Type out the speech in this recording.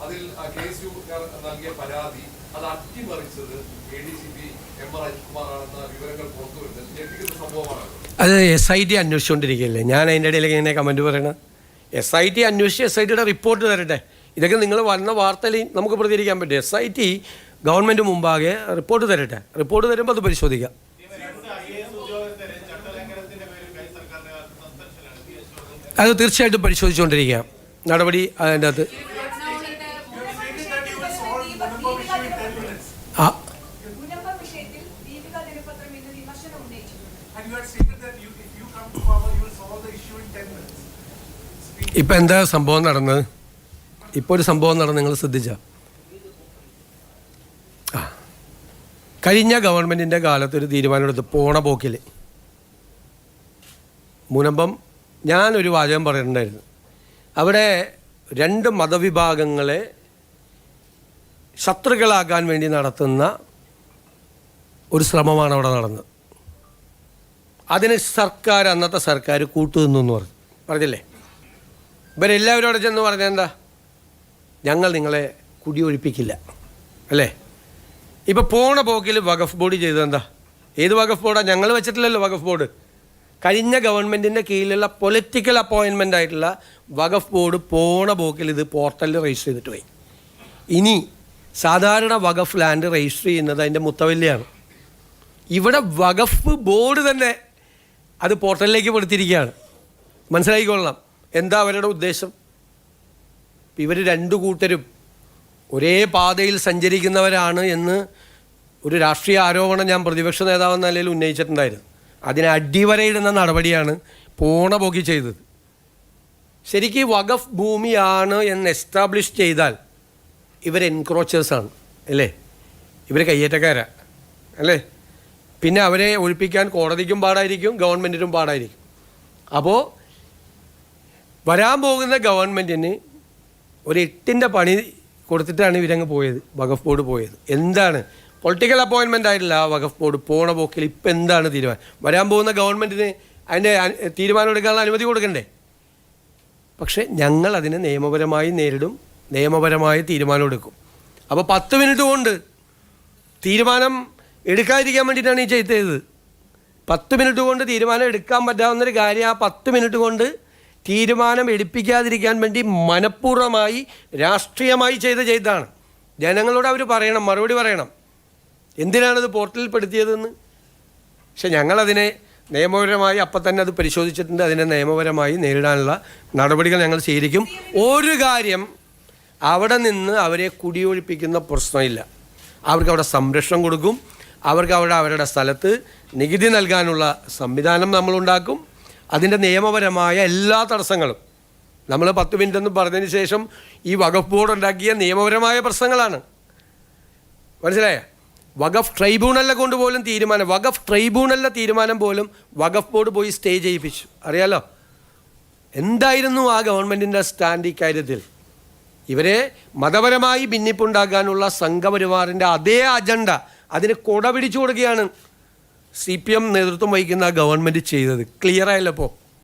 അതിൽ KSU നൽകിയ പരാതി അത് അട്ടിമറിച്ചത് ADCP M. രാജ്കുമാറാണെന്ന വിവരങ്ങൾ പുറത്തു വരുന്നത് ഞെട്ടിക്കുന്ന സംഭവമാണ്. അത് SIT അന്വേഷിച്ചുകൊണ്ടിരിക്കുകയല്ലേ, ഞാൻ അതിൻ്റെ ഇടയിലേക്ക് ഇങ്ങനെ കമൻറ്റ് പറയണം. SIT അന്വേഷിച്ച് SITയുടെ റിപ്പോർട്ട് തരട്ടെ. ഇതൊക്കെ നിങ്ങൾ വന്ന വാർത്തയിൽ നമുക്ക് പ്രതികരിക്കാൻ പറ്റും. SIT ഗവൺമെൻറ് മുമ്പാകെ റിപ്പോർട്ട് തരട്ടെ. റിപ്പോർട്ട് തരുമ്പോൾ അത് പരിശോധിക്കാം. അത് തീർച്ചയായിട്ടും പരിശോധിച്ചുകൊണ്ടിരിക്കുക. നടപടി അതിൻ്റെ അകത്ത് ഇപ്പം എന്താ സംഭവം നടന്നത്? ഇപ്പോൾ ഒരു സംഭവം നടന്ന് നിങ്ങൾ ശ്രദ്ധിച്ച കഴിഞ്ഞ ഗവൺമെൻറ്റിൻ്റെ കാലത്തൊരു തീരുമാനമെടുത്ത് പോണ പോക്കിൽ മുനമ്പം ഞാനൊരു വാചകം പറയുന്നുണ്ടായിരുന്നു. അവിടെ രണ്ട് മതവിഭാഗങ്ങളെ ശത്രുക്കളാക്കാൻ വേണ്ടി നടത്തുന്ന ഒരു ശ്രമമാണ് അവിടെ നടന്നത്. അതിന് അന്നത്തെ സർക്കാർ കൂട്ടുനിന്നു എന്ന് പറഞ്ഞില്ലേ. ഇവരെല്ലാവരും അവിടെ ചെന്ന് പറഞ്ഞത് എന്താ? ഞങ്ങൾ നിങ്ങളെ കുടിയൊഴിപ്പിക്കില്ല അല്ലേ. ഇപ്പോൾ പോണ പോക്കിൽ വഖഫ് ബോർഡ് ചെയ്തതെന്താ? ഏത് വഖഫ് ബോർഡാണ്? ഞങ്ങൾ വെച്ചിട്ടില്ലല്ലോ വഖഫ് ബോർഡ്. കഴിഞ്ഞ ഗവൺമെൻറ്റിൻ്റെ കീഴിലുള്ള പൊളിറ്റിക്കൽ അപ്പോയിൻമെൻ്റ് ആയിട്ടുള്ള വഖഫ് ബോർഡ് പോണ പോക്കിൽ ഇത് പോർട്ടലിൽ രജിസ്റ്റർ ചെയ്തിട്ട് പോയി. ഇനി സാധാരണ വഖഫ് ലാൻഡ് രജിസ്റ്റർ ചെയ്യുന്നത് അതിൻ്റെ മുത്തവല്ലിയാണ്. ഇവിടെ വഖഫ് ബോർഡ് തന്നെ അത് പോർട്ടലിലേക്ക് പെടുത്തിയിരിക്കുകയാണ്. മനസ്സിലാക്കിക്കൊള്ളണം എന്താ അവരുടെ ഉദ്ദേശം. ഇവർ രണ്ടു കൂട്ടരും ഒരേ പാതയിൽ സഞ്ചരിക്കുന്നവരാണ് എന്ന് ഒരു രാഷ്ട്രീയ ആരോപണം ഞാൻ പ്രതിപക്ഷ നേതാവെന്ന നിലയിൽ ഉന്നയിച്ചിട്ടുണ്ടായിരുന്നു. അതിന് അടിവരയിടുന്ന നടപടിയാണ് പോണ പോക്കി ചെയ്തത്. ശരിക്കും വഖഫ് ഭൂമിയാണ് എന്ന് എസ്റ്റാബ്ലിഷ് ചെയ്താൽ ഇവർ എൻക്രോച്ചേഴ്സാണ് അല്ലേ, ഇവർ കയ്യേറ്റക്കാരാ അല്ലേ. പിന്നെ അവരെ ഒഴിപ്പിക്കാൻ കോടതിക്കും പാടായിരിക്കും, ഗവൺമെൻറ്റിനും പാടായിരിക്കും. അപ്പോൾ വരാൻ പോകുന്ന ഗവൺമെൻറ്റിന് ഒരു 8ൻ്റെ പണി കൊടുത്തിട്ടാണ് ഇവരങ്ങ് പോയത്, വഖഫ് ബോർഡ് പോയത്. എന്താണ് പൊളിറ്റിക്കൽ അപ്പോയിൻമെൻ്റ് ആയിട്ടില്ല ആ വഖഫ് ബോർഡ് പോണ പോക്കിൽ ഇപ്പം എന്താണ് തീരുമാനം? വരാൻ പോകുന്ന ഗവൺമെൻറ്റിന് അതിൻ്റെ തീരുമാനം എടുക്കാനുള്ള അനുമതി കൊടുക്കണ്ടേ? പക്ഷേ ഞങ്ങൾ അതിനെ നിയമപരമായി നേരിടും, നിയമപരമായ തീരുമാനം എടുക്കും. അപ്പോൾ 10 മിനിറ്റ് കൊണ്ട് തീരുമാനം എടുക്കാതിരിക്കാൻ വേണ്ടിയിട്ടാണ് ഈ ചെയ്തത്. 10 മിനിറ്റ് കൊണ്ട് തീരുമാനം എടുക്കാൻ പറ്റാവുന്നൊരു കാര്യം ആ 10 മിനിറ്റ് കൊണ്ട് തീരുമാനം എടുപ്പിക്കാതിരിക്കാൻ വേണ്ടി മനഃപൂർവ്വമായി രാഷ്ട്രീയമായി ചെയ്തതാണ്. ജനങ്ങളോട് അവർ പറയണം, മറുപടി പറയണം എന്തിനാണത് പോർട്ടലിൽ പെടുത്തിയതെന്ന്. പക്ഷെ ഞങ്ങളതിനെ നിയമപരമായി അപ്പം തന്നെ അത് പരിശോധിച്ചിട്ടുണ്ട്. അതിനെ നിയമപരമായി നേരിടാനുള്ള നടപടികൾ ഞങ്ങൾ സ്വീകരിക്കും. ഒരു കാര്യം, അവിടെ നിന്ന് അവരെ കുടിയൊഴിപ്പിക്കുന്ന പ്രശ്നമില്ല. അവർക്ക് അവിടെ സംരക്ഷണം കൊടുക്കും. അവർക്ക് അവരുടെ സ്ഥലത്ത് നികുതി നൽകാനുള്ള സംവിധാനം നമ്മളുണ്ടാക്കും. അതിൻ്റെ നിയമപരമായ എല്ലാ തടസ്സങ്ങളും നമ്മൾ 10 മിനിറ്റ് എന്ന് പറഞ്ഞതിന് ശേഷം ഈ വഖഫ് ബോർഡ് ഉണ്ടാക്കിയ നിയമപരമായ പ്രശ്നങ്ങളാണ്. മനസ്സിലായ? വഖഫ് ട്രൈബ്യൂണലിനെ കൊണ്ട് പോലും വഖഫ് ട്രൈബ്യൂണലിലെ തീരുമാനം പോലും വഖഫ് ബോർഡ് പോയി സ്റ്റേ ചെയ്യിപ്പിച്ചു. അറിയാലോ എന്തായിരുന്നു ആ ഗവൺമെൻറ്റിൻ്റെ സ്റ്റാൻഡ് ഇക്കാര്യത്തിൽ. ഇവരെ മതപരമായി ഭിന്നിപ്പുണ്ടാക്കാനുള്ള സംഘപരിവാറിൻ്റെ അതേ അജണ്ട അതിന് കൊട പിടിച്ചു കൊടുക്കുകയാണ് CPM നേതൃത്വം വഹിക്കുന്ന ഗവൺമെൻറ് ചെയ്തത്. ക്ലിയർ ആയല്ലോ ഇപ്പോൾ.